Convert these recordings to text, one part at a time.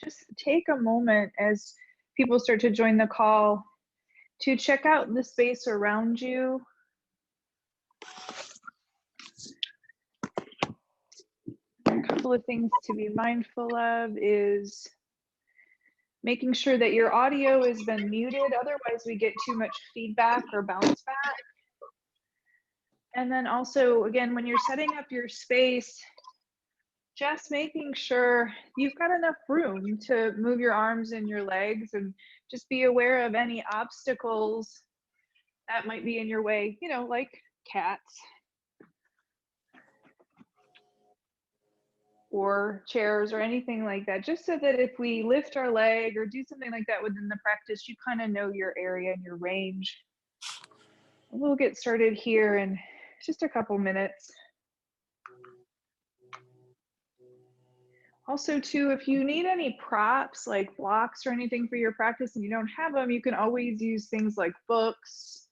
just take a moment as people start to join the call to check out the space around you. A couple of things to be mindful of is making sure that your audio has been muted, otherwise we get too much feedback or bounce back. And then also, again, when you're setting up your space, just making sure you've got enough room to move your arms and your legs, and just be aware of any obstacles that might be in your way, you know, like cats or chairs or anything like that, just so that if we lift our leg or do something like that within the practice, you kind of know your area and your range. We'll get started here in just a couple minutes. Also, too, if you need any props like blocks or anything for your practice and you don't have them, you can always use things like books.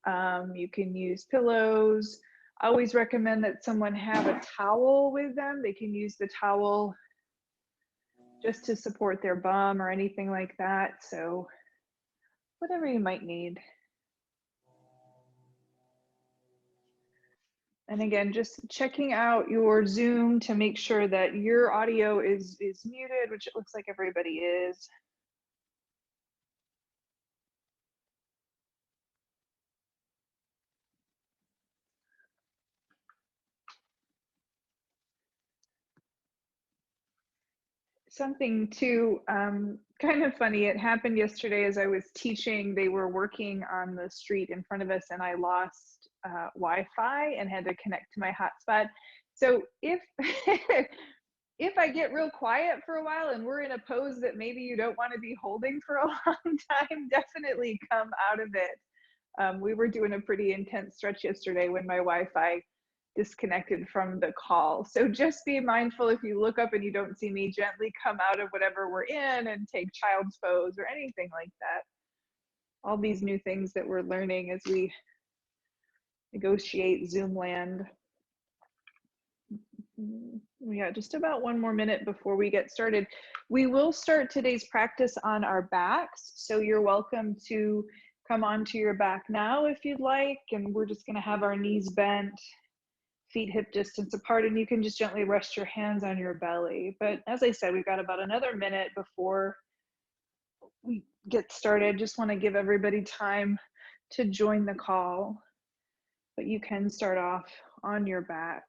You can use pillows. I always recommend that someone have a towel with them. They can use the towel just to support their bum or anything like that. So whatever you might need. And again, just checking out your Zoom to make sure that your audio is muted, which it looks like everybody is. Something too, kind of funny, it happened yesterday as I was teaching. They were working on the street in front of us and I lost Wi-Fi and had to connect to my hotspot. So if if I get real quiet for a while and we're in a pose that maybe you don't want to be holding for a long time, definitely come out of it. We were doing a pretty intense stretch yesterday when my Wi-Fi disconnected from the call. So just be mindful, if you look up and you don't see me, gently come out of whatever we're in and take child's pose or anything like that. All these new things that we're learning as we negotiate Zoom land. We got just about one more minute before we get started. We will start today's practice on our backs, so you're welcome to come onto your back now if you'd like, and we're just going to have our knees bent, feet hip distance apart, and you can just gently rest your hands on your belly. But as I said, we've got about another minute before we get started. Just want to give everybody time to join the call, but you can start off on your back.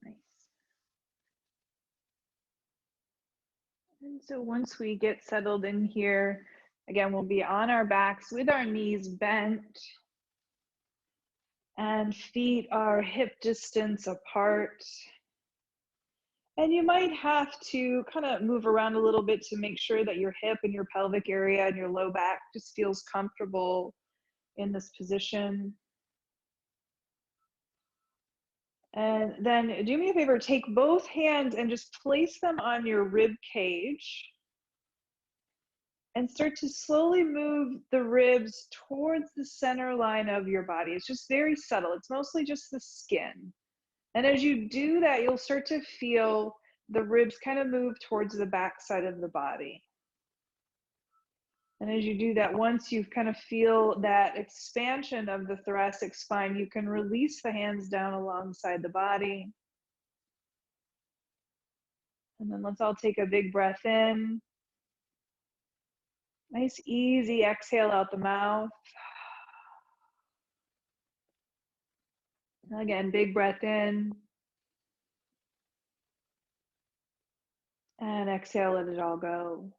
Nice. And so once we get settled in here, again, we'll be on our backs with our knees bent and feet are hip distance apart. And you might have to kind of move around a little bit to make sure that your hip and your pelvic area and your low back just feels comfortable in this position. And then do me a favor, take both hands and just place them on your rib cage and start to slowly move the ribs towards the center line of your body. It's just very subtle. It's mostly just the skin. And as you do that, you'll start to feel the ribs kind of move towards the back side of the body. And as you do that, once you kind of feel that expansion of the thoracic spine, you can release the hands down alongside the body. And then let's all take a big breath in. Nice, easy exhale out the mouth. Again, big breath in. And exhale, let it all go.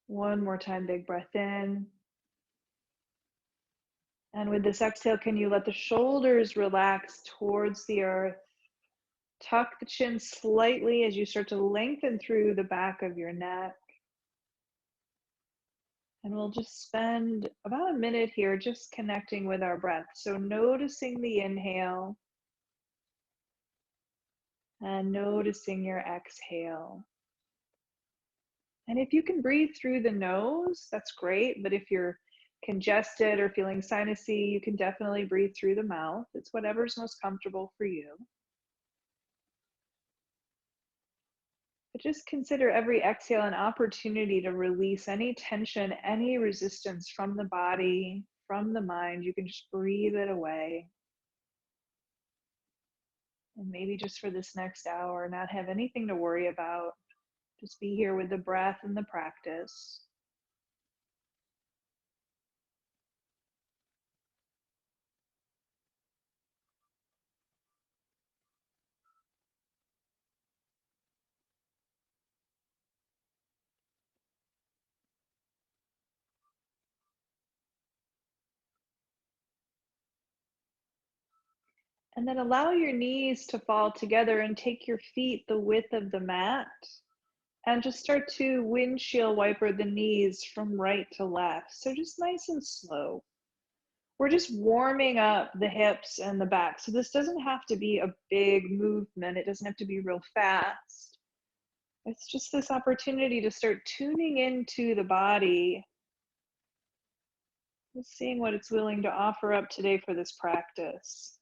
One more time, big breath in. And with this exhale, can you let the shoulders relax towards the earth? Tuck the chin slightly as you start to lengthen through the back of your neck. And we'll just spend about a minute here just connecting with our breath. So noticing the inhale And noticing your exhale. And if you can breathe through the nose, that's great. But if you're congested or feeling sinusy, you can definitely breathe through the mouth. It's whatever's most comfortable for you. But just consider every exhale an opportunity to release any tension, any resistance from the body, from the mind. You can just breathe it away. And maybe just for this next hour, not have anything to worry about. Just be here with the breath and the practice. And then allow your knees to fall together and take your feet the width of the mat. And just start to windshield wiper the knees from right to left. So just nice and slow. We're just warming up the hips and the back. So this doesn't have to be a big movement. It doesn't have to be real fast. It's just this opportunity to start tuning into the body, just seeing what it's willing to offer up today for this practice.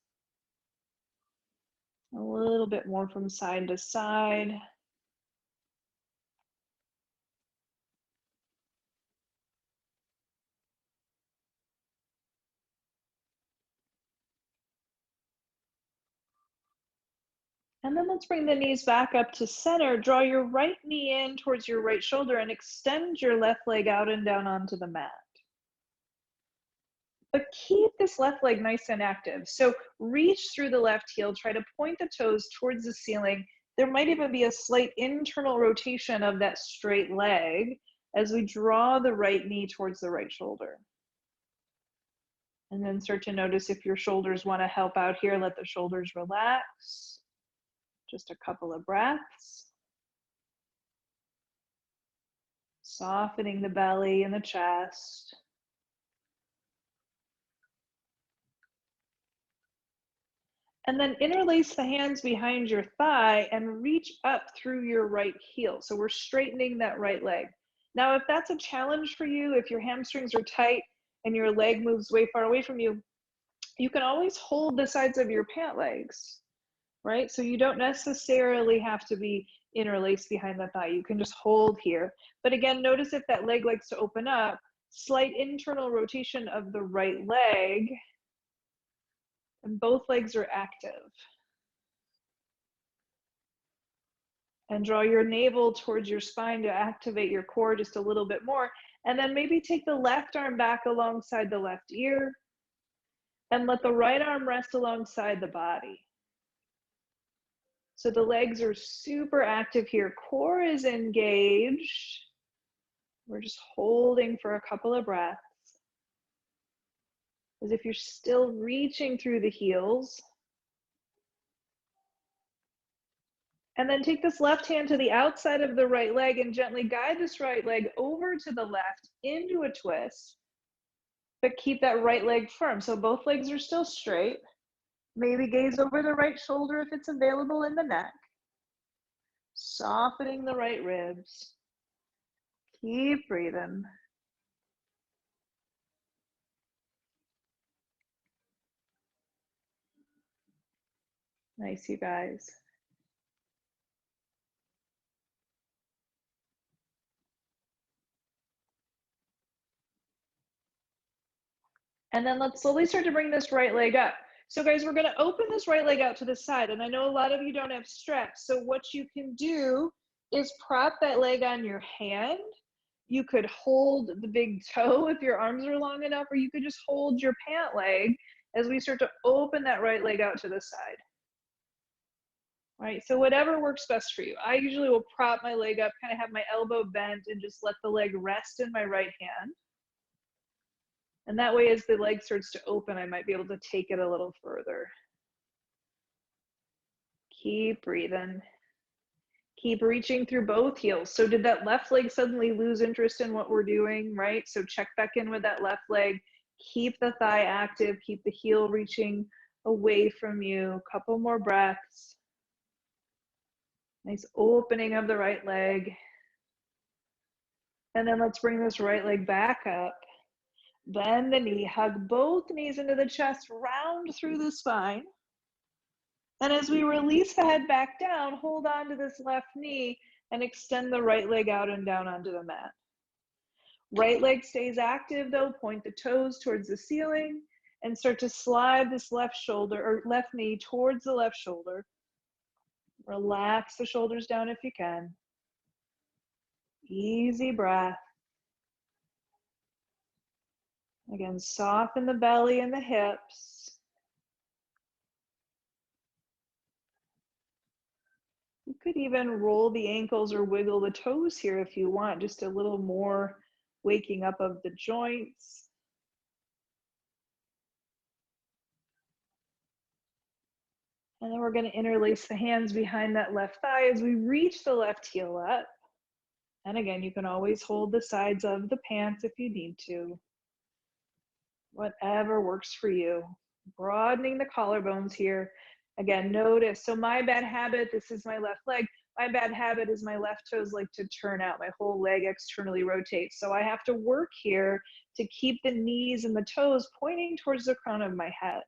A little bit more from side to side. And then let's bring the knees back up to center. Draw your right knee in towards your right shoulder and extend your left leg out and down onto the mat. But keep this left leg nice and active. So reach through the left heel, try to point the toes towards the ceiling. There might even be a slight internal rotation of that straight leg as we draw the right knee towards the right shoulder. And then start to notice if your shoulders want to help out here, let the shoulders relax. Just a couple of breaths. Softening the belly and the chest. And then interlace the hands behind your thigh and reach up through your right heel. So we're straightening that right leg. Now, if that's a challenge for you, if your hamstrings are tight and your leg moves way far away from you, you can always hold the sides of your pant legs, right? So you don't necessarily have to be interlaced behind the thigh. You can just hold here. But again, notice if that leg likes to open up, slight internal rotation of the right leg, and both legs are active. And draw your navel towards your spine to activate your core just a little bit more. And then maybe take the left arm back alongside the left ear and let the right arm rest alongside the body. So the legs are super active here. Core is engaged. We're just holding for a couple of breaths. As if you're still reaching through the heels. And then take this left hand to the outside of the right leg and gently guide this right leg over to the left into a twist. But keep that right leg firm. So both legs are still straight. Maybe gaze over the right shoulder if it's available in the neck. Softening the right ribs. Keep breathing. Nice, you guys. And then let's slowly start to bring this right leg up. So guys, we're gonna open this right leg out to the side. And I know a lot of you don't have straps. So what you can do is prop that leg on your hand. You could hold the big toe if your arms are long enough, or you could just hold your pant leg as we start to open that right leg out to the side. All right, so whatever works best for you. I usually will prop my leg up, kind of have my elbow bent and just let the leg rest in my right hand. And that way, as the leg starts to open, I might be able to take it a little further. Keep breathing. Keep reaching through both heels. So did that left leg suddenly lose interest in what we're doing, right? So check back in with that left leg. Keep the thigh active. Keep the heel reaching away from you. Couple more breaths. Nice opening of the right leg. And then let's bring this right leg back up. Bend the knee, hug both knees into the chest, round through the spine. And as we release the head back down, hold on to this left knee and extend the right leg out and down onto the mat. Right leg stays active though, point the toes towards the ceiling and start to slide this left shoulder or left knee towards the left shoulder. Relax the shoulders down if you can. Easy breath. Again, soften the belly and the hips. You could even roll the ankles or wiggle the toes here if you want, just a little more waking up of the joints. And then we're going to interlace the hands behind that left thigh as we reach the left heel up. And again, you can always hold the sides of the pants if you need to. Whatever works for you. Broadening the collarbones here. Again, notice, so my bad habit, this is my left leg. My bad habit is my left toes like to turn out. My whole leg externally rotates. So I have to work here to keep the knees and the toes pointing towards the crown of my head.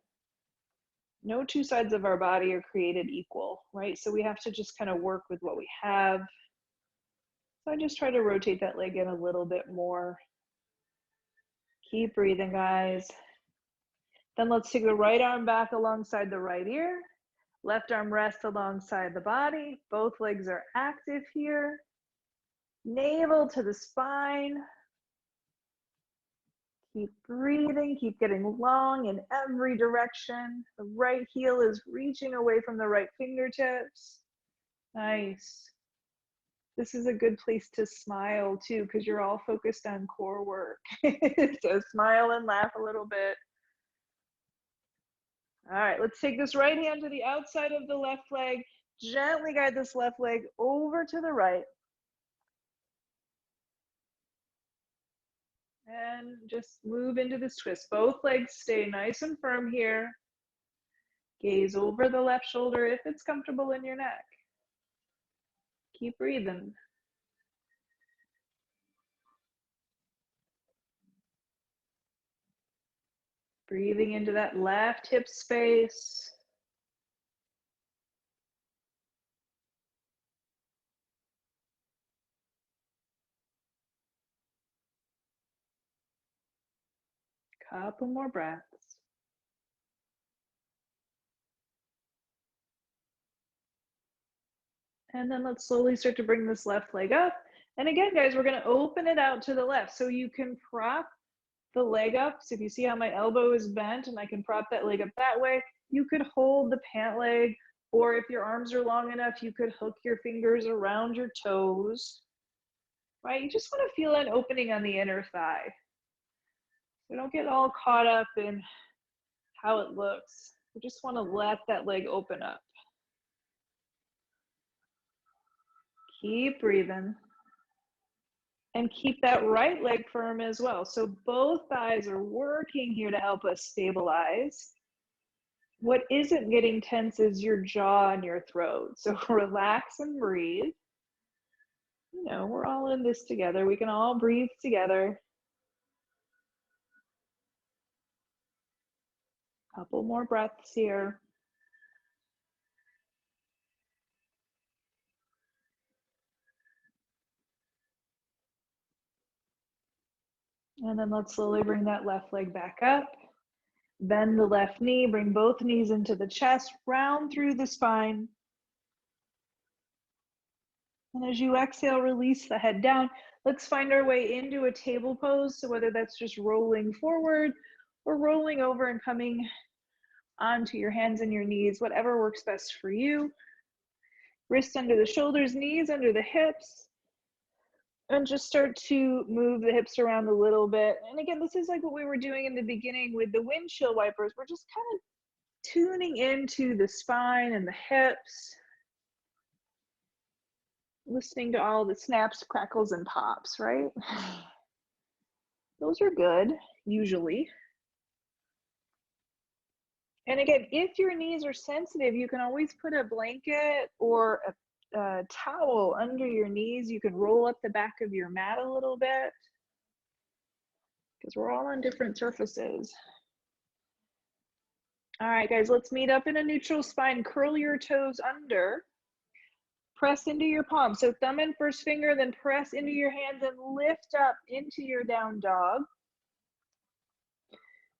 No two sides of our body are created equal, right? So we have to just kind of work with what we have. So I just try to rotate that leg in a little bit more. Keep breathing, guys. Then let's take the right arm back alongside the right ear. Left arm rests alongside the body. Both legs are active here. Navel to the spine. Keep breathing, keep getting long in every direction. The right heel is reaching away from the right fingertips. Nice. This is a good place to smile too, because you're all focused on core work. So smile and laugh a little bit. All right, let's take this right hand to the outside of the left leg. Gently guide this left leg over to the right. And just move into this twist. Both legs stay nice and firm here. Gaze over the left shoulder if it's comfortable in your neck. Keep breathing. Breathing into that left hip space. Couple more breaths. And then let's slowly start to bring this left leg up. And again, guys, we're going to open it out to the left. So you can prop the leg up. So if you see how my elbow is bent and I can prop that leg up that way, you could hold the pant leg, or if your arms are long enough, you could hook your fingers around your toes, right? You just want to feel an opening on the inner thigh. So don't get all caught up in how it looks. We just want to let that leg open up. Keep breathing. And keep that right leg firm as well. So both thighs are working here to help us stabilize. What isn't getting tense is your jaw and your throat. So relax and breathe. You know, we're all in this together. We can all breathe together. Couple more breaths here. And then let's slowly bring that left leg back up. Bend the left knee, bring both knees into the chest, round through the spine. And as you exhale, release the head down. Let's find our way into a table pose. So whether that's just rolling forward or rolling over and coming onto your hands and your knees, whatever works best for you. Wrists under the shoulders, knees under the hips. And just start to move the hips around a little bit. And again, this is like what we were doing in the beginning with the windshield wipers. We're just kind of tuning into the spine and the hips, listening to all the snaps, crackles, and pops, right? Those are good, usually. And again, if your knees are sensitive, you can always put a blanket or towel under your knees. You can roll up the back of your mat a little bit because we're all on different surfaces. All right, guys, let's meet up in a neutral spine. Curl your toes under. Press into your palm. So thumb and first finger, then press into your hands and lift up into your down dog.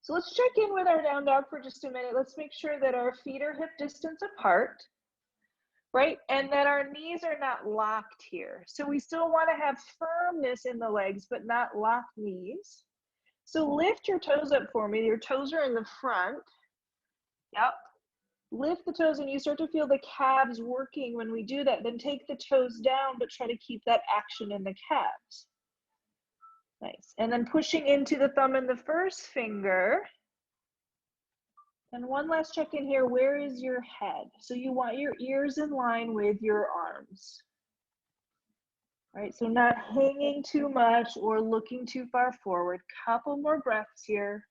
So let's check in with our down dog for just a minute. Let's make sure that our feet are hip distance apart, right? And that our knees are not locked here. So we still want to have firmness in the legs, but not locked knees. So lift your toes up for me. Your toes are in the front. Yep. Lift the toes and you start to feel the calves working when we do that. Then take the toes down, but try to keep that action in the calves. Nice. And then pushing into the thumb and the first finger. And one last check in here. Where is your head? So you want your ears in line with your arms. All right, so not hanging too much or looking too far forward. Couple more breaths here.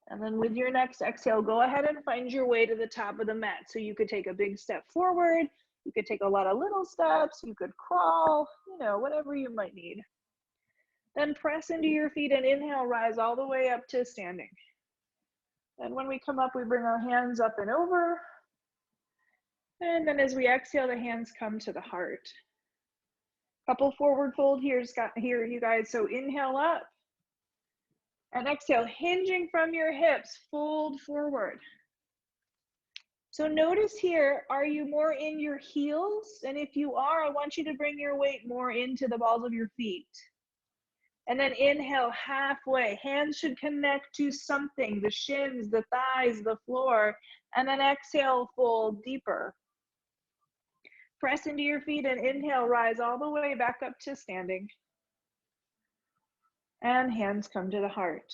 And then with your next exhale, go ahead and find your way to the top of the mat. So you could take a big step forward, you could take a lot of little steps, you could crawl, you know, whatever you might need. Then press into your feet and inhale, rise all the way up to standing. And when we come up, we bring our hands up and over. And then as we exhale, the hands come to the heart. Couple forward fold here, you guys. So inhale up. And exhale, hinging from your hips, fold forward. So notice here, are you more in your heels? And if you are, I want you to bring your weight more into the balls of your feet. And then inhale halfway. Hands should connect to something, the shins, the thighs, the floor. And then exhale, fold deeper. Press into your feet and inhale, rise all the way back up to standing. And hands come to the heart.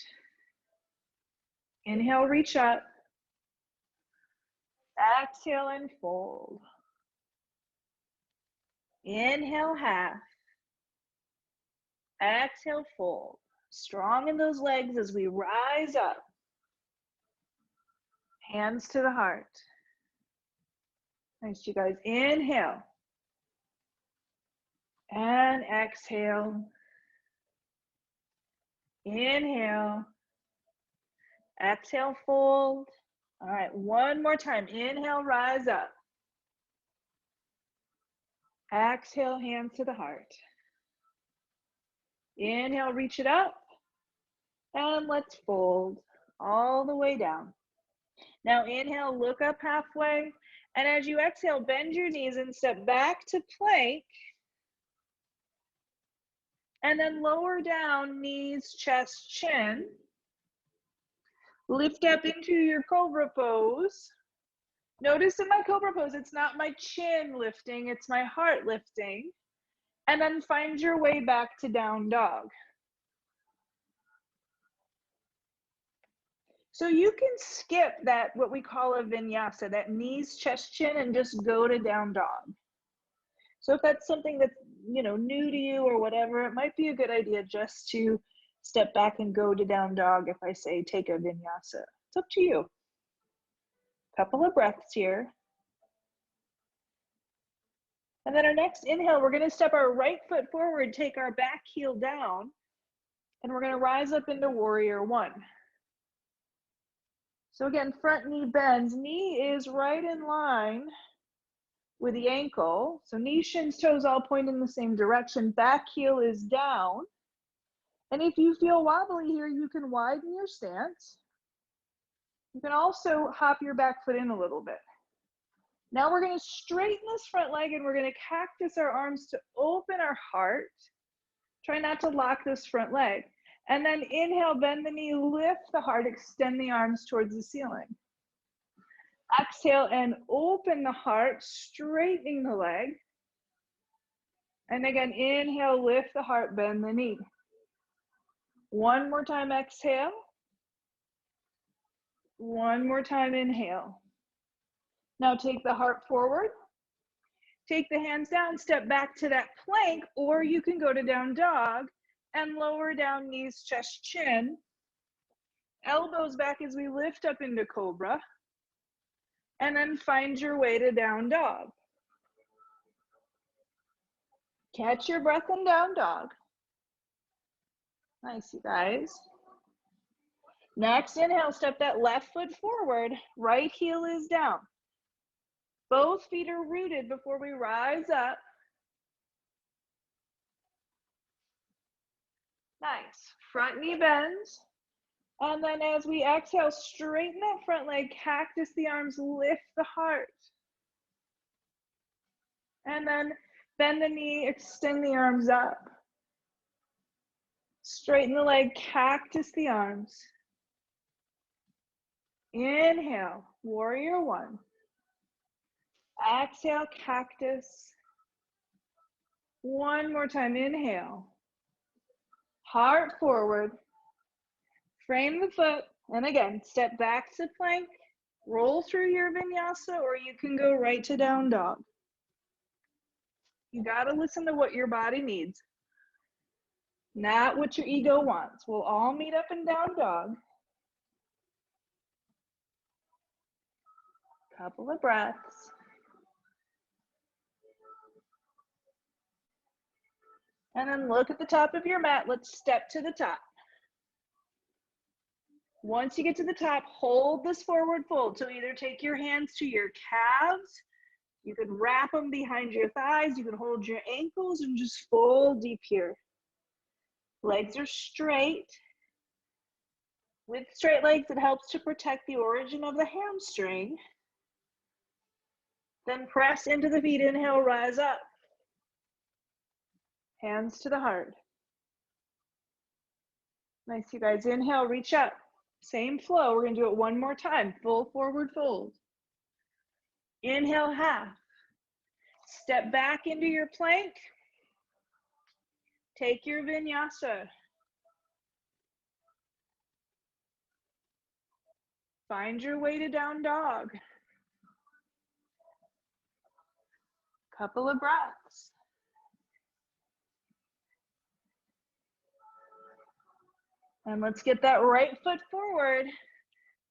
Inhale, reach up. Exhale and fold. Inhale, half. Exhale, fold. Strong in those legs as we rise up. Hands to the heart. Nice, you guys. Inhale. And exhale. Inhale. Exhale, fold. All right, one more time. Inhale, rise up. Exhale, hands to the heart. Inhale, reach it up. And let's fold all the way down. Now inhale, look up halfway. And as you exhale, bend your knees and step back to plank. And then lower down, knees, chest, chin. Lift up into your cobra pose. Notice in my cobra pose, it's not my chin lifting, it's my heart lifting. And then find your way back to down dog. So you can skip that, what we call a vinyasa, that knees, chest, chin, and just go to down dog. So if that's something that's, you know, new to you or whatever, it might be a good idea just to step back and go to down dog if I say take a vinyasa. It's up to you. Couple of breaths here. And then our next inhale, we're going to step our right foot forward, take our back heel down, and we're going to rise up into warrior one. So again, front knee bends. Knee is right in line with the ankle. So knee, shins, toes all point in the same direction. Back heel is down. And if you feel wobbly here, you can widen your stance. You can also hop your back foot in a little bit. Now we're going to straighten this front leg and we're going to cactus our arms to open our heart. Try not to lock this front leg. And then inhale, bend the knee, lift the heart, extend the arms towards the ceiling. Exhale and open the heart, straightening the leg. And again, inhale, lift the heart, bend the knee. One more time, exhale. One more time, inhale. Now take the heart forward. Take the hands down, step back to that plank, or you can go to down dog and lower down, knees, chest, chin. Elbows back as we lift up into cobra. And then find your way to down dog. Catch your breath in down dog. Nice, you guys. Next, inhale, step that left foot forward. Right heel is down. Both feet are rooted before we rise up. Nice. Front knee bends. And then as we exhale, straighten that front leg, cactus the arms, lift the heart. And then bend the knee, extend the arms up. Straighten the leg, cactus the arms. Inhale, warrior one. Exhale, cactus. One more time, inhale. Heart forward. Frame the foot. And again, step back to plank. Roll through your vinyasa, or you can go right to down dog. You gotta listen to what your body needs, not what your ego wants. We'll all meet up in down dog. Couple of breaths. And then look at the top of your mat. Let's step to the top. Once you get to the top, hold this forward fold. So either take your hands to your calves, you can wrap them behind your thighs, you can hold your ankles and just fold deep here. Legs are straight. With straight legs, it helps to protect the origin of the hamstring. Then press into the feet, inhale, rise up. Hands to the heart. Nice, you guys. Inhale, reach up. Same flow. We're going to do it one more time. Full forward fold. Inhale, half. Step back into your plank. Take your vinyasa. Find your way to down dog. Couple of breaths. And let's get that right foot forward,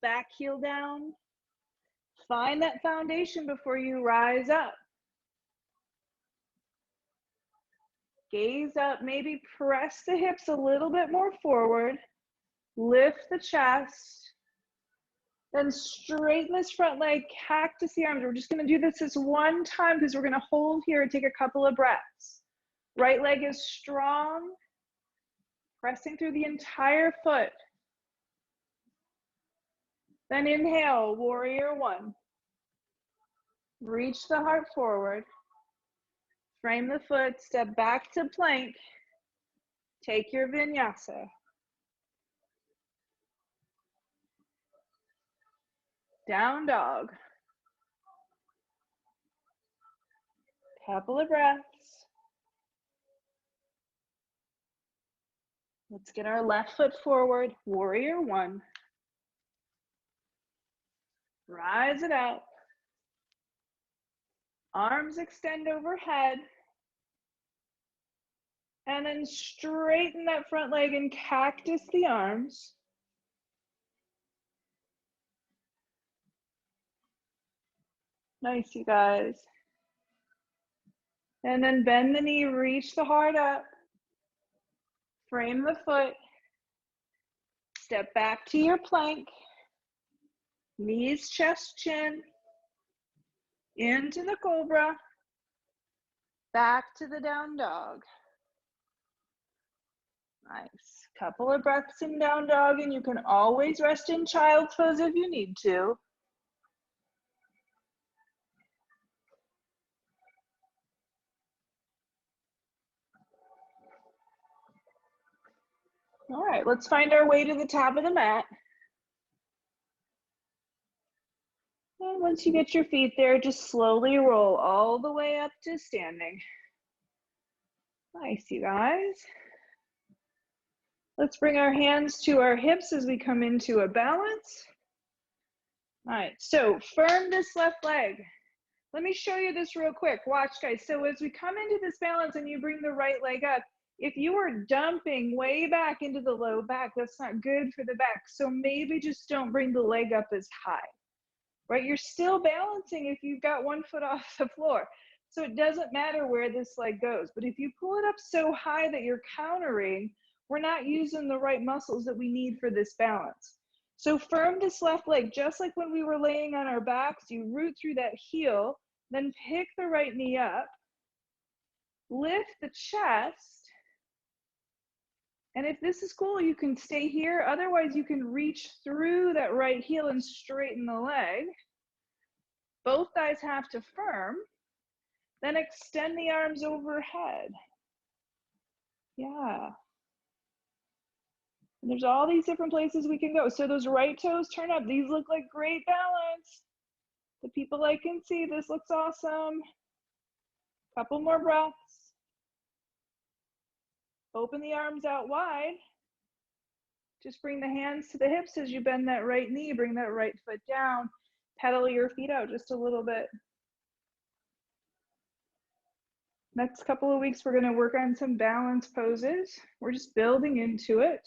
back heel down. Find that foundation before you rise up. Gaze up, maybe press the hips a little bit more forward. Lift the chest. Then straighten this front leg, cactus the arms. We're just gonna do this one time because we're gonna hold here and take a couple of breaths. Right leg is strong. Pressing through the entire foot. Then inhale, warrior one. Reach the heart forward. Frame the foot, step back to plank. Take your vinyasa. Down dog. Couple of breaths. Let's get our left foot forward, warrior one. Rise it up. Arms extend overhead. And then straighten that front leg and cactus the arms. Nice, you guys. And then bend the knee, reach the heart up. Frame the foot. Step back to your plank. Knees, chest, chin. Into the cobra. Back to the down dog. Nice. Couple of breaths in down dog, and you can always rest in child's pose if you need to. All right, let's find our way to the top of the mat. And once you get your feet there, just slowly roll all the way up to standing. Nice, you guys. Let's bring our hands to our hips as we come into a balance. All right, so firm this left leg. Let me show you this real quick. Watch, guys. So as we come into this balance and you bring the right leg up, if you are dumping way back into the low back, that's not good for the back. So maybe just don't bring the leg up as high. right? You're still balancing if you've got one foot off the floor. So it doesn't matter where this leg goes. But if you pull it up so high that you're countering, we're not using the right muscles that we need for this balance. So firm this left leg, just like when we were laying on our backs, you root through that heel, then pick the right knee up, lift the chest. And if this is cool, you can stay here. Otherwise, you can reach through that right heel and straighten the leg. Both thighs have to firm. Then extend the arms overhead. Yeah. And there's all these different places we can go. So those right toes turn up. These look like great balance. The people I can see, this looks awesome. Couple more breaths. Open the arms out wide. Just bring the hands to the hips as you bend that right knee. Bring that right foot down. Pedal your feet out just a little bit. Next couple of weeks, we're going to work on some balance poses. We're just building into it.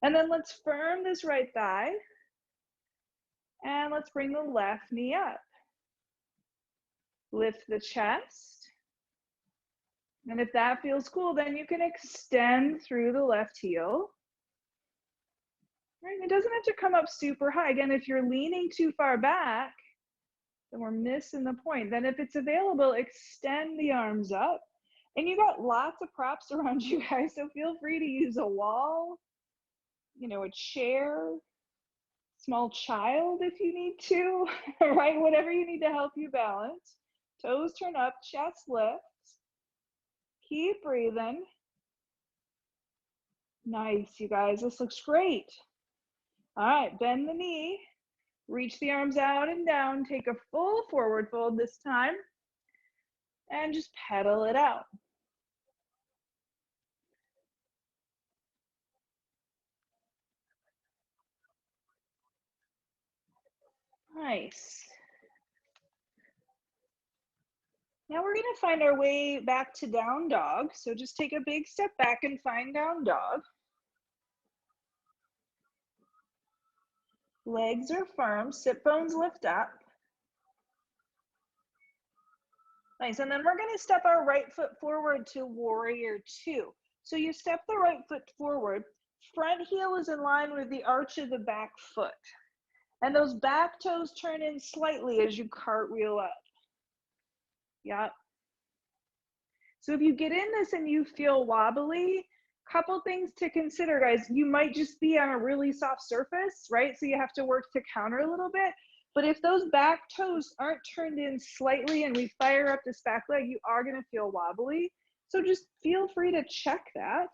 And then let's firm this right thigh. And let's bring the left knee up. Lift the chest. And if that feels cool, then you can extend through the left heel. Right? It doesn't have to come up super high. Again, if you're leaning too far back, then we're missing the point. Then if it's available, extend the arms up. And you got lots of props around you guys, so feel free to use a wall, you know, a chair, small child if you need to, right? Whatever you need to help you balance. Toes turn up, chest lifts. Keep breathing. Nice, you guys, this looks great. All right, bend the knee. Reach the arms out and down. Take a full forward fold this time. And just pedal it out. Nice. Now we're going to find our way back to down dog. So just take a big step back and find down dog. Legs are firm, sit bones lift up. Nice, and then we're going to step our right foot forward to warrior two. So you step the right foot forward, front heel is in line with the arch of the back foot. And those back toes turn in slightly as you cartwheel up. Yep. So if you get in this and you feel wobbly, couple things to consider, guys. You might just be on a really soft surface, right? So you have to work to counter a little bit. But if those back toes aren't turned in slightly and we fire up this back leg, you are going to feel wobbly. So just feel free to check that,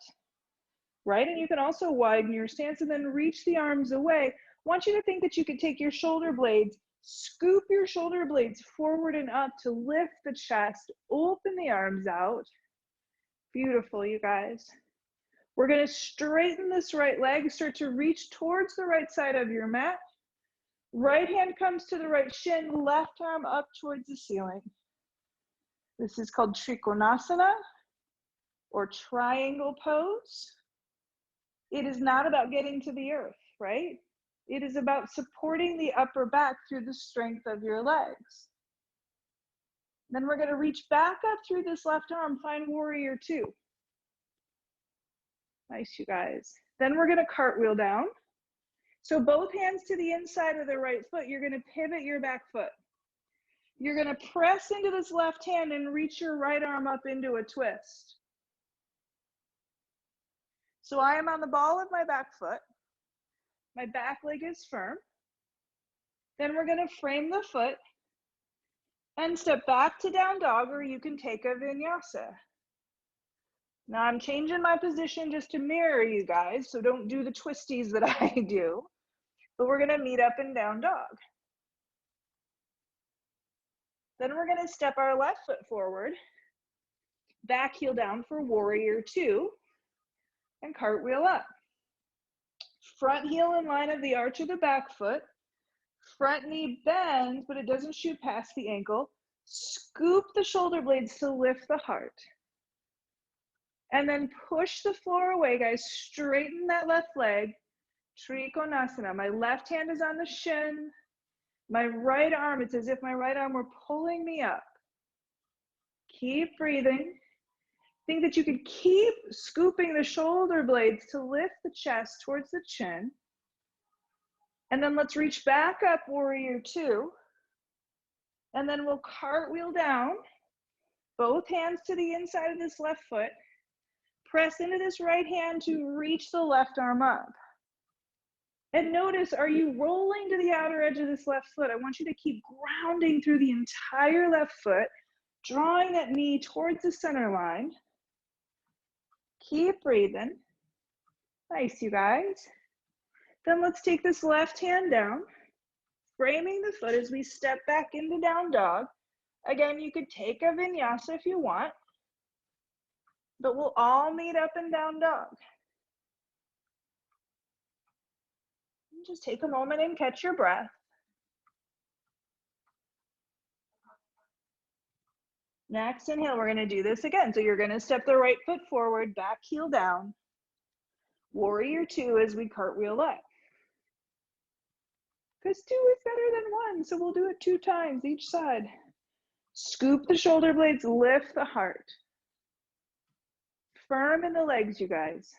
right? And you can also widen your stance and then reach the arms away. I want you to think that you could take your shoulder blades, scoop your shoulder blades forward and up to lift the chest, open the arms out. Beautiful, you guys. We're going to straighten this right leg, start to reach towards the right side of your mat. Right hand comes to the right shin, left arm up towards the ceiling. This is called Trikonasana or triangle pose. It is not about getting to the earth, right? It is about supporting the upper back through the strength of your legs. Then we're going to reach back up through this left arm, find warrior two. Nice, you guys. Then we're going to cartwheel down. So both hands to the inside of the right foot. You're going to pivot your back foot. You're going to press into this left hand and reach your right arm up into a twist. So I am on the ball of my back foot. My back leg is firm. Then we're going to frame the foot and step back to down dog, or you can take a vinyasa. Now I'm changing my position just to mirror you guys, so don't do the twisties that I do. But we're going to meet up in down dog. Then we're going to step our left foot forward, back heel down for warrior two, and cartwheel up. Front heel in line of the arch of the back foot. Front knee bends, but it doesn't shoot past the ankle. Scoop the shoulder blades to lift the heart. And then push the floor away, guys. Straighten that left leg. Trikonasana. My left hand is on the shin. My right arm, it's as if my right arm were pulling me up. Keep breathing. Think that you could keep scooping the shoulder blades to lift the chest towards the chin. And then let's reach back up, warrior two. And then we'll cartwheel down, both hands to the inside of this left foot. Press into this right hand to reach the left arm up. And notice, are you rolling to the outer edge of this left foot? I want you to keep grounding through the entire left foot, drawing that knee towards the center line. Keep breathing. Nice, you guys. Then let's take this left hand down, framing the foot as we step back into down dog. Again, you could take a vinyasa if you want, but we'll all meet up in down dog. Just take a moment and catch your breath. Next inhale, we're going to do this again. So you're going to step the right foot forward, back heel down. Warrior two as we cartwheel up. Because two is better than one, so we'll do it 2 times each side. Scoop the shoulder blades, lift the heart. Firm in the legs, you guys.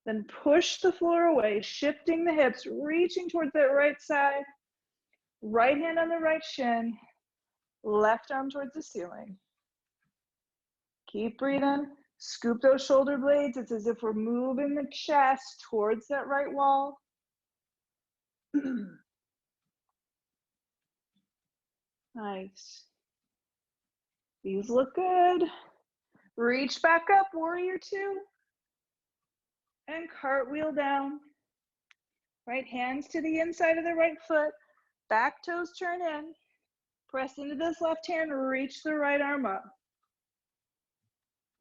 Then push the floor away, shifting the hips, reaching towards that right side. Right hand on the right shin, left arm towards the ceiling. Keep breathing. Scoop those shoulder blades. It's as if we're moving the chest towards that right wall. Nice. These look good. Reach back up, warrior two. And cartwheel down. Right hands to the inside of the right foot. Back toes turn in. Press into this left hand, reach the right arm up.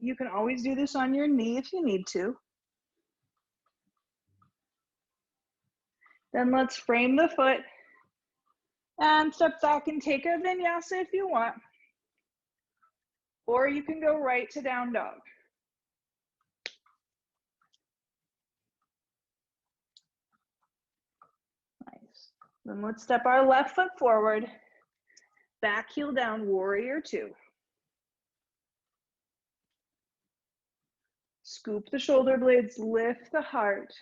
You can always do this on your knee if you need to. Then let's frame the foot and step back and take a vinyasa if you want. Or you can go right to down dog. Nice. Then let's step our left foot forward. Back heel down, warrior two. Scoop the shoulder blades, lift the heart.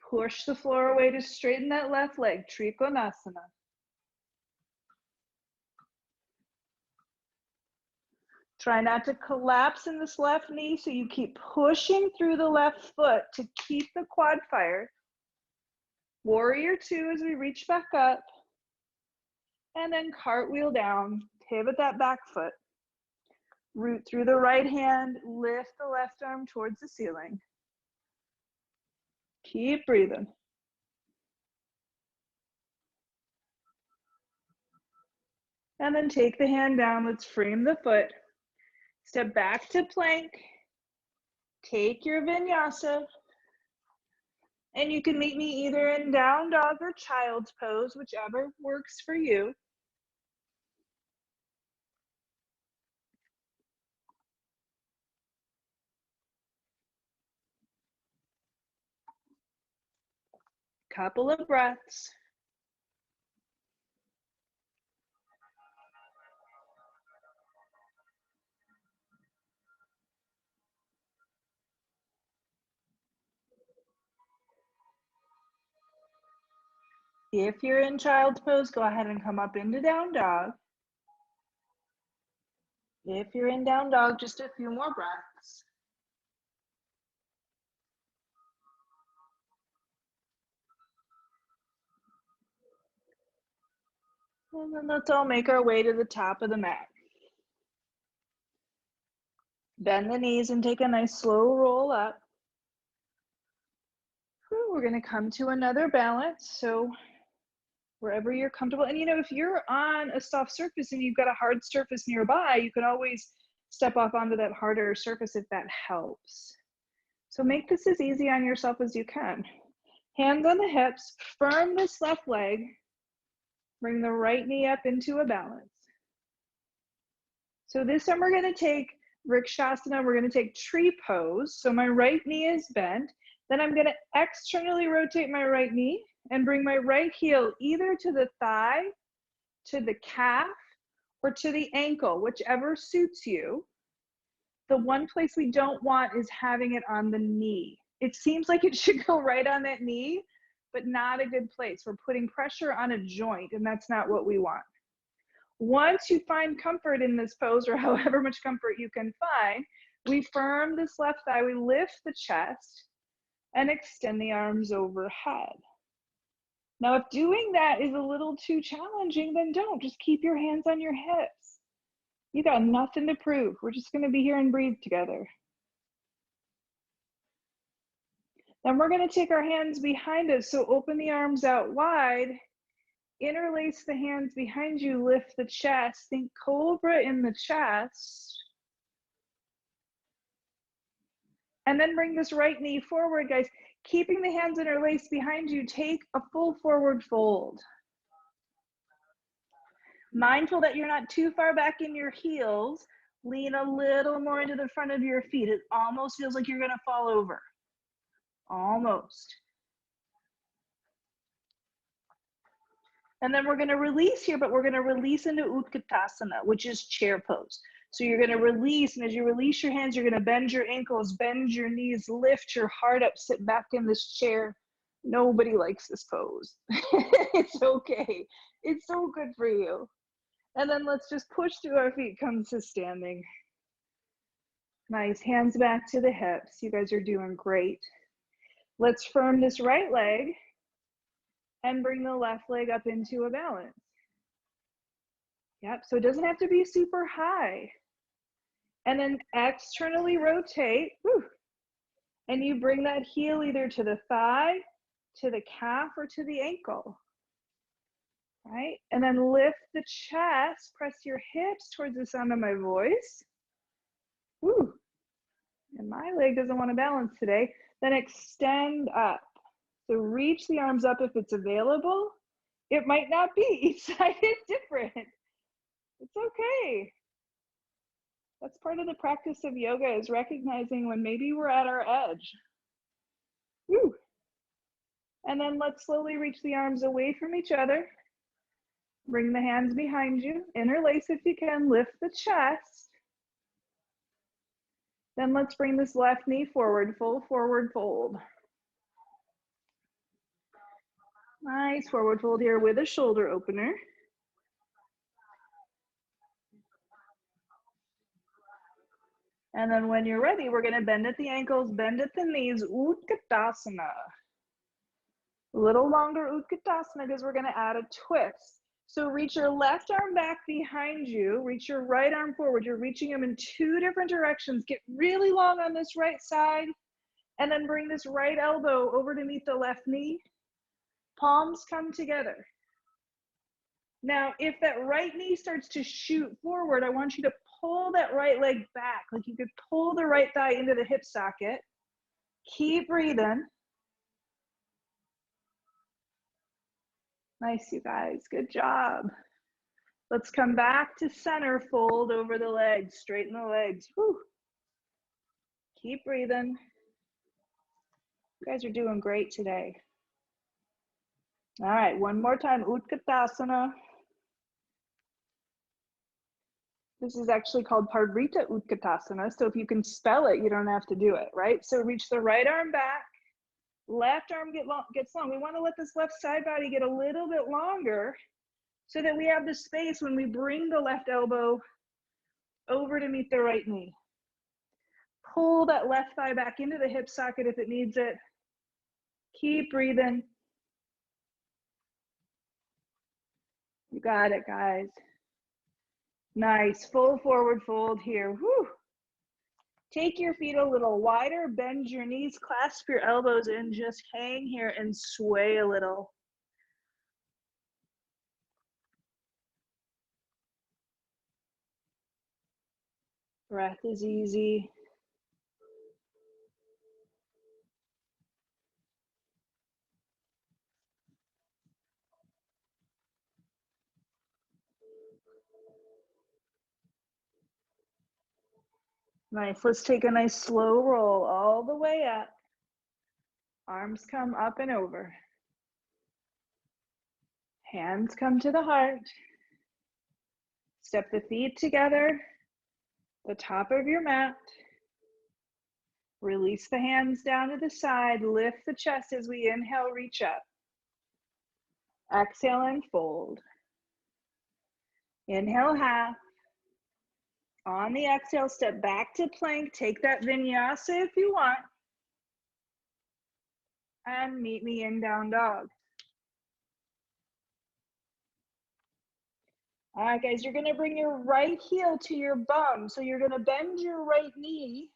Push the floor away to straighten that left leg, Trikonasana. Try not to collapse in this left knee, so you keep pushing through the left foot to keep the quad fired. Warrior two as we reach back up. And then cartwheel down, pivot that back foot. Root through the right hand, lift the left arm towards the ceiling. Keep breathing. And then take the hand down, let's frame the foot. Step back to plank. Take your vinyasa. And you can meet me either in down dog or child's pose, whichever works for you. Couple of breaths. If you're in child's pose, go ahead and come up into down dog. If you're in down dog, just a few more breaths. And then let's all make our way to the top of the mat. Bend the knees and take a nice slow roll up. We're going to come to another balance. So wherever you're comfortable. And you know, if you're on a soft surface and you've got a hard surface nearby, you can always step off onto that harder surface if that helps. So make this as easy on yourself as you can. Hands on the hips, firm this left leg. Bring the right knee up into a balance. So this time we're going to take Vrikshasana, we're going to take tree pose. So my right knee is bent. Then I'm going to externally rotate my right knee and bring my right heel either to the thigh, to the calf, or to the ankle, whichever suits you. The one place we don't want is having it on the knee. It seems like it should go right on that knee, but not a good place. We're putting pressure on a joint, and that's not what we want. Once you find comfort in this pose, or however much comfort you can find, we firm this left thigh, we lift the chest, and extend the arms overhead. Now, if doing that is a little too challenging, then don't. Just keep your hands on your hips. You got nothing to prove. We're just gonna be here and breathe together. Then we're gonna take our hands behind us, so open the arms out wide, interlace the hands behind you, lift the chest, think cobra in the chest. And then bring this right knee forward, guys. Keeping the hands interlaced behind you, take a full forward fold. Mindful that you're not too far back in your heels. Lean a little more into the front of your feet. It almost feels like you're gonna fall over. Almost. And then we're gonna release here, but we're gonna release into Utkatasana, which is chair pose. So you're gonna release, and as you release your hands, you're gonna bend your ankles, bend your knees, lift your heart up, sit back in this chair. Nobody likes this pose. It's okay. It's so good for you. And then let's just push through our feet, come to standing. Nice, hands back to the hips. You guys are doing great. Let's firm this right leg and bring the left leg up into a balance. Yep, so it doesn't have to be super high. And then externally rotate, whew, and you bring that heel either to the thigh, to the calf, or to the ankle. Right? And then lift the chest, press your hips towards the sound of my voice. Woo. And my leg doesn't want to balance today. Then extend up. So reach the arms up if it's available. It might not be. Each side is different. It's okay. That's part of the practice of yoga, is recognizing when maybe we're at our edge. Woo. And then let's slowly reach the arms away from each other. Bring the hands behind you. Interlace if you can. Lift the chest. Then let's bring this left knee forward, full forward fold. Nice forward fold here with a shoulder opener. And then when you're ready, we're gonna bend at the ankles, bend at the knees, Utkatasana. A little longer Utkatasana because we're gonna add a twist. So reach your left arm back behind you, reach your right arm forward. You're reaching them in two different directions. Get really long on this right side, and then bring this right elbow over to meet the left knee. Palms come together. Now, if that right knee starts to shoot forward, I want you to pull that right leg back. Like you could pull the right thigh into the hip socket. Keep breathing. Nice, you guys, good job. Let's come back to center, fold over the legs, straighten the legs. Whew. Keep breathing. You guys are doing great today. All right, one more time, Utkatasana. This is actually called Parivrtta Utkatasana. So if you can spell it, you don't have to do it, right? So reach the right arm back, left arm gets long. We want to let this left side body get a little bit longer so that we have the space when we bring the left elbow over to meet the right knee. Pull that left thigh back into the hip socket if it needs it. Keep breathing. You got it, guys. Nice, full forward fold here. Whew. Take your feet a little wider, bend your knees, clasp your elbows, and just hang here and sway a little. Breath is easy. Nice, let's take a nice slow roll all the way up. Arms come up and over. Hands come to the heart. Step the feet together, the top of your mat. Release the hands down to the side. Lift the chest as we inhale, reach up. Exhale and fold. Inhale, half. On the exhale, step back to plank. Take that vinyasa if you want. And meet me in down dog. All right, guys, you're gonna bring your right heel to your bum. So you're gonna bend your right knee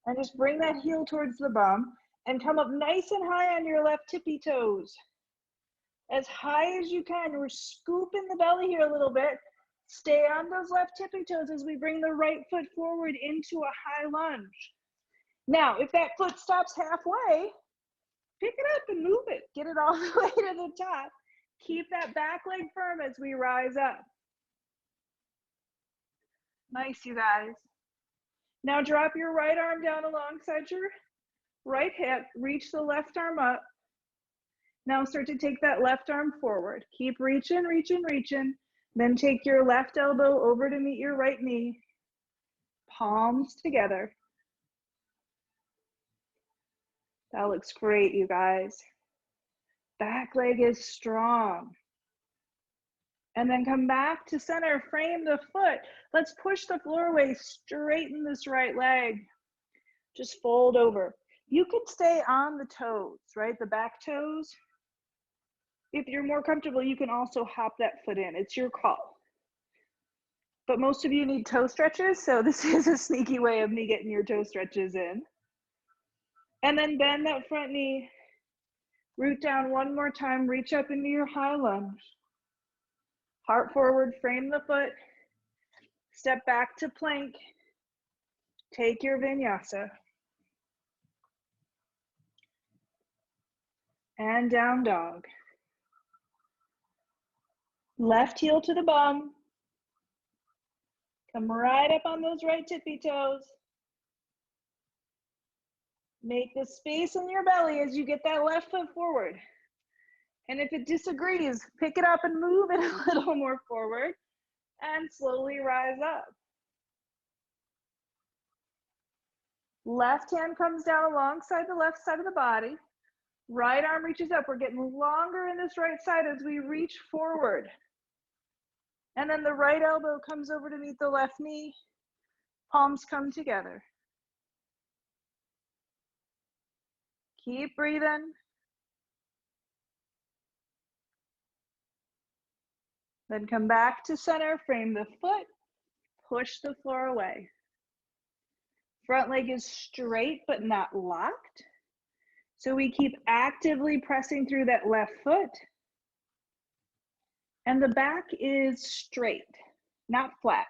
and just bring that heel towards the bum and come up nice and high on your left tippy toes. As high as you can. We're scooping the belly here a little bit. Stay on those left tippy toes as we bring the right foot forward into a high lunge. Now, if that foot stops halfway, pick it up and move it. Get it all the way to the top. Keep that back leg firm as we rise up. Nice, you guys. Now drop your right arm down alongside your right hip. Reach the left arm up. Now start to take that left arm forward. Keep reaching, reaching, reaching. Then take your left elbow over to meet your right knee. Palms together. That looks great, you guys. Back leg is strong. And then come back to center, frame the foot. Let's push the floor away, straighten this right leg. Just fold over. You can stay on the toes, right? The back toes. If you're more comfortable, you can also hop that foot in. It's your call. But most of you need toe stretches, so this is a sneaky way of me getting your toe stretches in. And then bend that front knee. Root down one more time, reach up into your high lunge. Heart forward, frame the foot. Step back to plank. Take your vinyasa. And down dog. Left heel to the bum. Come right up on those right tippy toes. Make the space in your belly as you get that left foot forward. And if it disagrees, pick it up and move it a little more forward and slowly rise up. Left hand comes down alongside the left side of the body. Right arm reaches up. We're getting longer in this right side as we reach forward. And then the right elbow comes over to meet the left knee. Palms come together. Keep breathing. Then come back to center, frame the foot, push the floor away. Front leg is straight but not locked. So we keep actively pressing through that left foot. And the back is straight, not flat.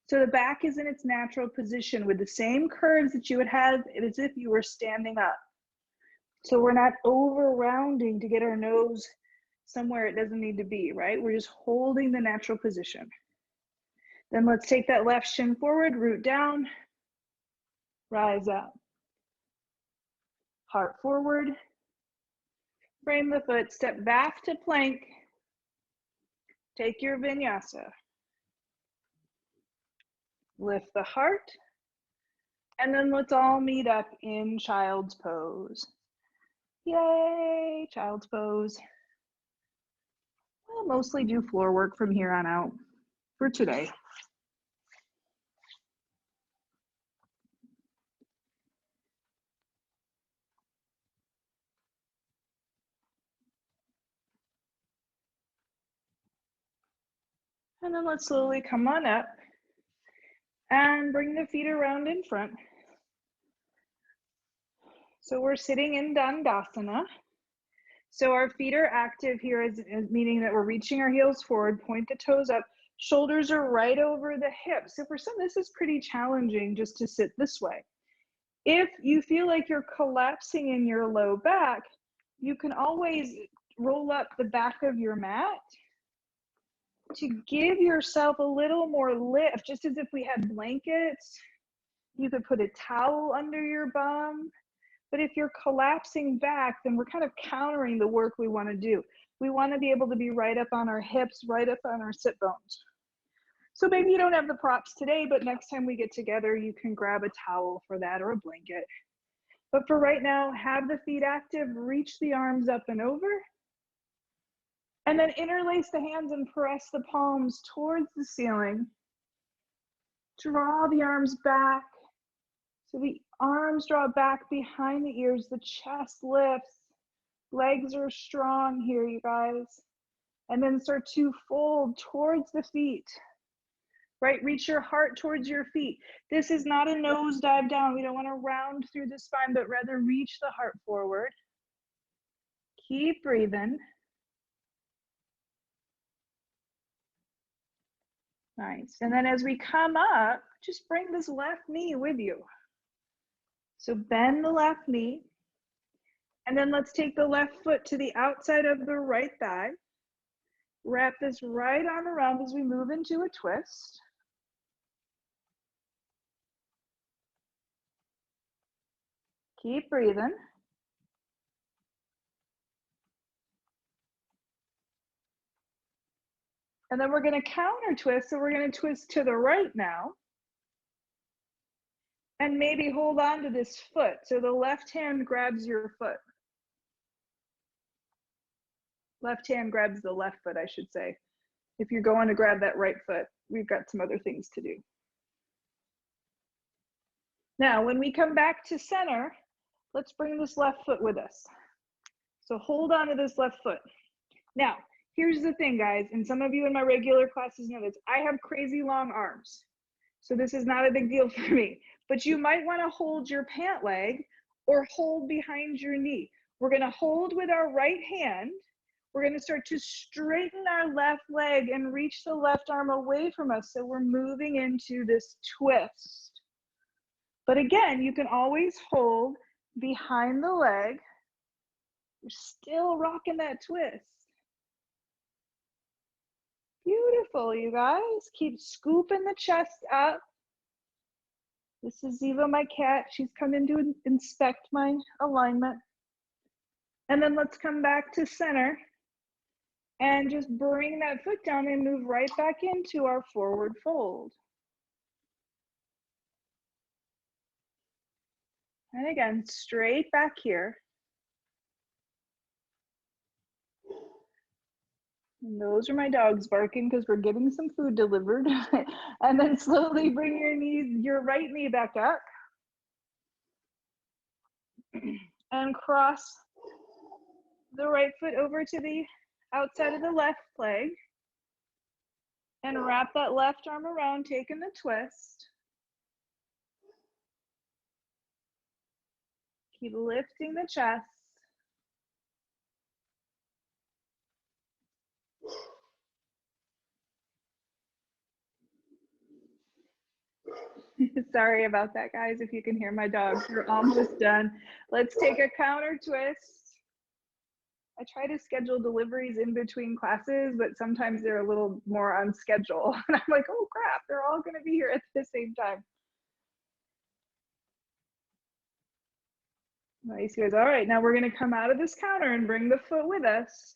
So the back is in its natural position with the same curves that you would have as if you were standing up. So we're not over rounding to get our nose somewhere it doesn't need to be, right? We're just holding the natural position. Then let's take that left shin forward, root down, rise up. Heart forward, frame the foot, step back to plank, take your vinyasa. Lift the heart, and then let's all meet up in child's pose. Yay, child's pose. I'll mostly do floor work from here on out for today. And then let's slowly come on up and bring the feet around in front. So we're sitting in Dandasana. So our feet are active here, meaning that we're reaching our heels forward, point the toes up, shoulders are right over the hips. So for some, this is pretty challenging just to sit this way. If you feel like you're collapsing in your low back, you can always roll up the back of your mat to give yourself a little more lift, just as if we had blankets. You could put a towel under your bum. But if you're collapsing back, then we're kind of countering the work we want to do. We want to be able to be right up on our hips, right up on our sit bones. So maybe you don't have the props today, but next time we get together, you can grab a towel for that or a blanket. But for right now, have the feet active, reach the arms up and over, and then interlace the hands and press the palms towards the ceiling. Draw the arms back. So the arms draw back behind the ears, the chest lifts, legs are strong here, you guys. And then start to fold towards the feet, right? Reach your heart towards your feet. This is not a nose dive down. We don't want to round through the spine, but rather reach the heart forward. Keep breathing. Nice. And then as we come up, just bring this left knee with you. So bend the left knee. And then let's take the left foot to the outside of the right thigh. Wrap this right arm around as we move into a twist. Keep breathing. And then we're going to counter twist. So we're going to twist to the right now. And maybe hold on to this foot. So the left hand grabs your foot. Left hand grabs the left foot, I should say. If you're going to grab that right foot, we've got some other things to do. Now, when we come back to center, let's bring this left foot with us. So hold on to this left foot. Now, here's the thing, guys, and some of you in my regular classes know this. I have crazy long arms, so this is not a big deal for me. But you might want to hold your pant leg or hold behind your knee. We're going to hold with our right hand. We're going to start to straighten our left leg and reach the left arm away from us. So we're moving into this twist. But again, you can always hold behind the leg. You're still rocking that twist. Beautiful, you guys. Keep scooping the chest up. This is Ziva, my cat. She's come in to inspect my alignment. And then let's come back to center and just bring that foot down and move right back into our forward fold. And again, straight back here. And those are my dogs barking because we're getting some food delivered. And then slowly bring your right knee back up. And cross the right foot over to the outside of the left leg. And wrap that left arm around, taking the twist. Keep lifting the chest. Sorry about that, guys. If you can hear my dogs, we're almost done. Let's take a counter twist. I try to schedule deliveries in between classes, but sometimes they're a little more on schedule. And I'm like, oh crap, they're all going to be here at the same time. Nice, guys. All right, now we're going to come out of this counter and bring the foot with us.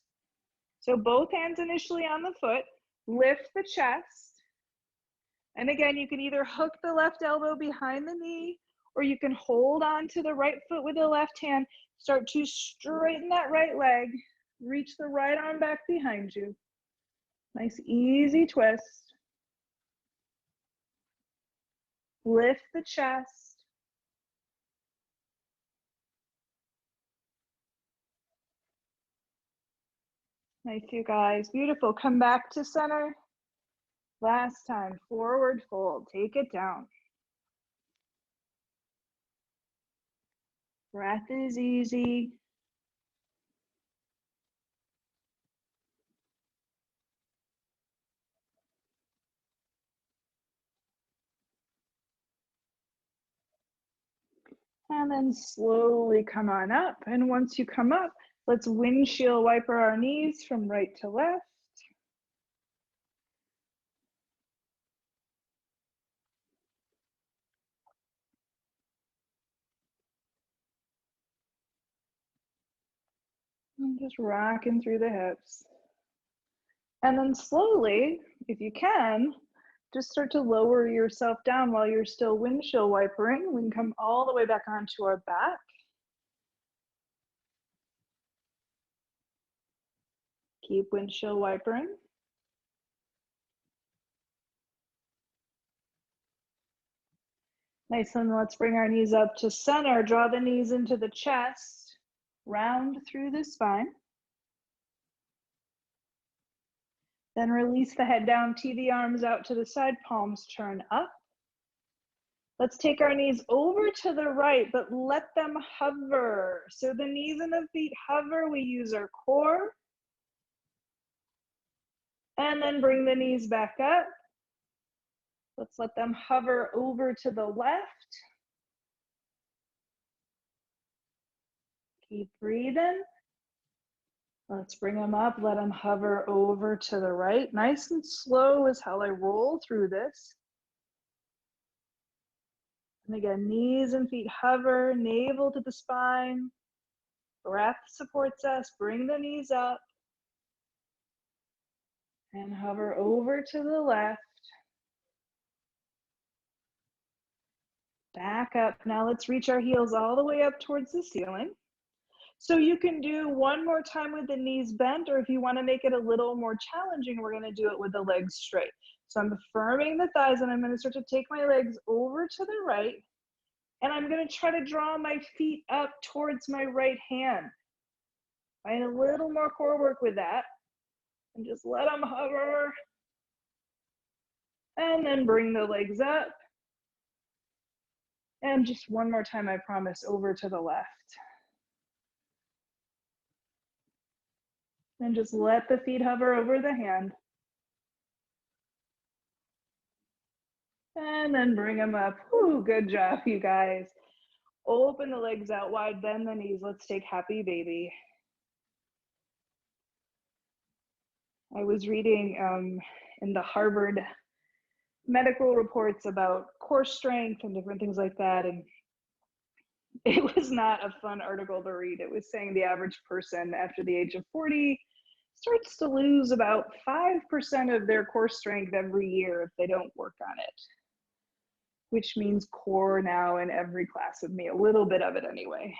So both hands initially on the foot, lift the chest. And again, you can either hook the left elbow behind the knee, or you can hold on to the right foot with the left hand. Start to straighten that right leg. Reach the right arm back behind you. Nice, easy twist. Lift the chest. Nice, you guys. Beautiful. Come back to center. Last time, forward fold, take it down. Breath is easy. And then slowly come on up. And once you come up, let's windshield wiper our knees from right to left. And just rocking through the hips. And then slowly, if you can, just start to lower yourself down while you're still windshield wipering. We can come all the way back onto our back. Keep windshield wipering. Nice, and let's bring our knees up to center. Draw the knees into the chest. Round through the spine. Then release the head down, tee the arms out to the side, palms turn up. Let's take our knees over to the right, but let them hover. So the knees and the feet hover, we use our core. And then bring the knees back up. Let's let them hover over to the left. Keep breathing. Let's bring them up, let them hover over to the right. Nice and slow is how I roll through this. And again, knees and feet hover, navel to the spine. Breath supports us, bring the knees up. And hover over to the left. Back up. Now let's reach our heels all the way up towards the ceiling. So you can do one more time with the knees bent, or if you want to make it a little more challenging, we're going to do it with the legs straight. So I'm affirming the thighs, and I'm going to start to take my legs over to the right, and I'm going to try to draw my feet up towards my right hand. Find a little more core work with that, and just let them hover, and then bring the legs up. And just one more time, I promise, over to the left. And just let the feet hover over the hand. And then bring them up. Whew, good job, you guys. Open the legs out wide, bend the knees. Let's take happy baby. I was reading in the Harvard medical reports about core strength and different things like that, and it was not a fun article to read. It was saying the average person after the age of 40 starts to lose about 5% of their core strength every year if they don't work on it, which means core now in every class with me, a little bit of it anyway.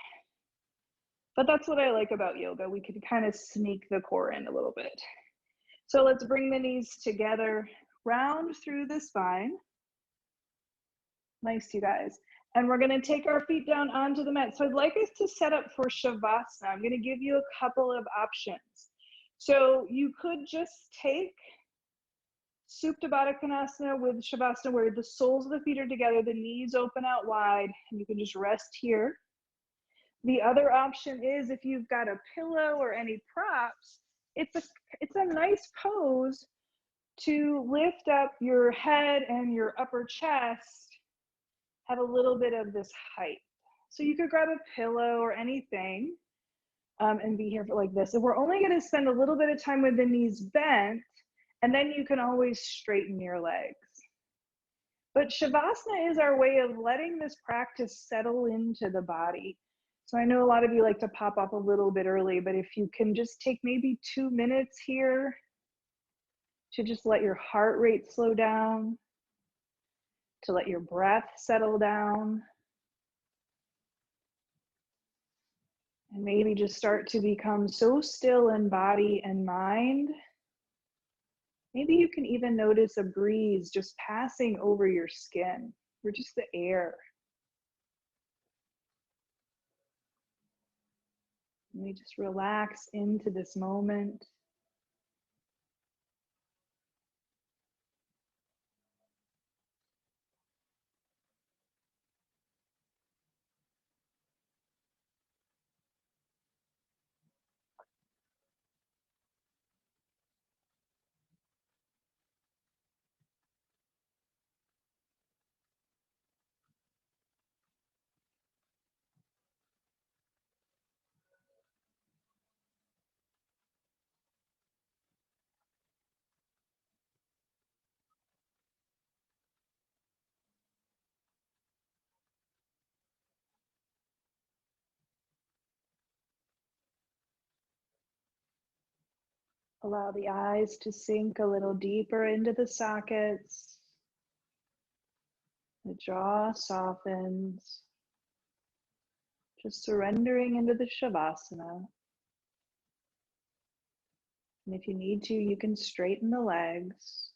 But that's what I like about yoga. We can kind of sneak the core in a little bit. So let's bring the knees together, round through the spine. Nice, you guys. And we're going to take our feet down onto the mat. So I'd like us to set up for Shavasana. I'm going to give you a couple of options. So you could just take Supta Baddha Konasana with Shavasana, where the soles of the feet are together, the knees open out wide, and you can just rest here. The other option is, if you've got a pillow or any props, it's a nice pose to lift up your head and your upper chest, have a little bit of this height. So you could grab a pillow or anything and be here for like this. And we're only going to spend a little bit of time with the knees bent, and then you can always straighten your legs. But Shavasana is our way of letting this practice settle into the body. So I know a lot of you like to pop up a little bit early, but if you can just take maybe 2 minutes here to just let your heart rate slow down, to let your breath settle down, and maybe just start to become so still in body and mind. Maybe you can even notice a breeze just passing over your skin, or just the air. And we just relax into this moment. Allow the eyes to sink a little deeper into the sockets. The jaw softens. Just surrendering into the Shavasana. And if you need to, you can straighten the legs.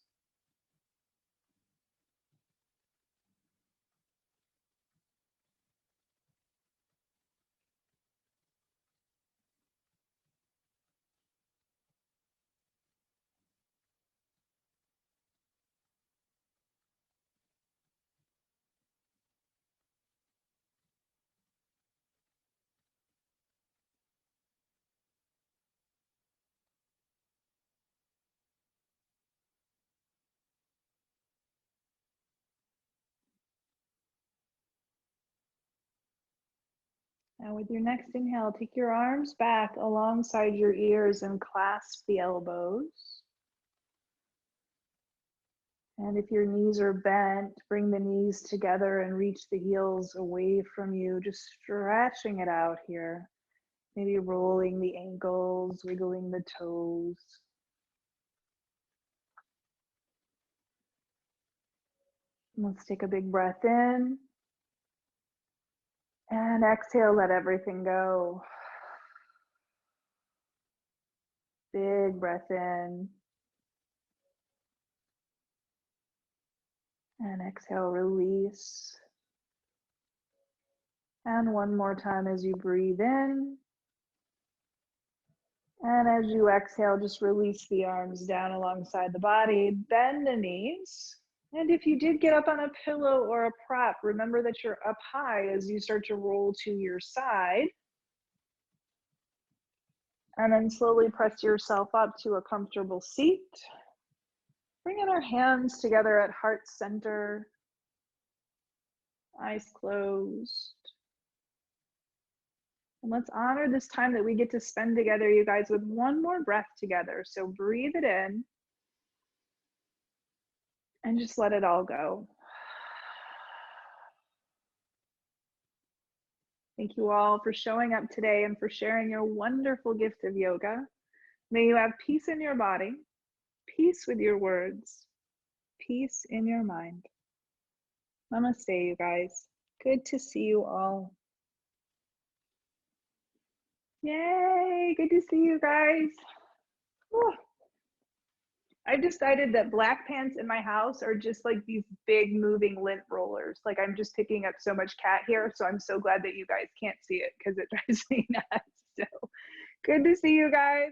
Now with your next inhale, take your arms back alongside your ears and clasp the elbows. And if your knees are bent, bring the knees together and reach the heels away from you, just stretching it out here. Maybe rolling the ankles, wiggling the toes. Let's take a big breath in. And exhale, let everything go. Big breath in. And exhale, release. And one more time as you breathe in. And as you exhale, just release the arms down alongside the body. Bend the knees. And if you did get up on a pillow or a prop, remember that you're up high as you start to roll to your side. And then slowly press yourself up to a comfortable seat. Bringing our hands together at heart center. Eyes closed. And let's honor this time that we get to spend together, you guys, with one more breath together. So breathe it in and just let it all go. Thank you all for showing up today and for sharing your wonderful gift of yoga. May you have peace in your body, peace with your words, peace in your mind. Namaste, you guys. Good to see you all. Yay, good to see you guys. Whew. I've decided that black pants in my house are just like these big moving lint rollers. Like I'm just picking up so much cat hair. So I'm so glad that you guys can't see it because it drives me nuts. So good to see you guys.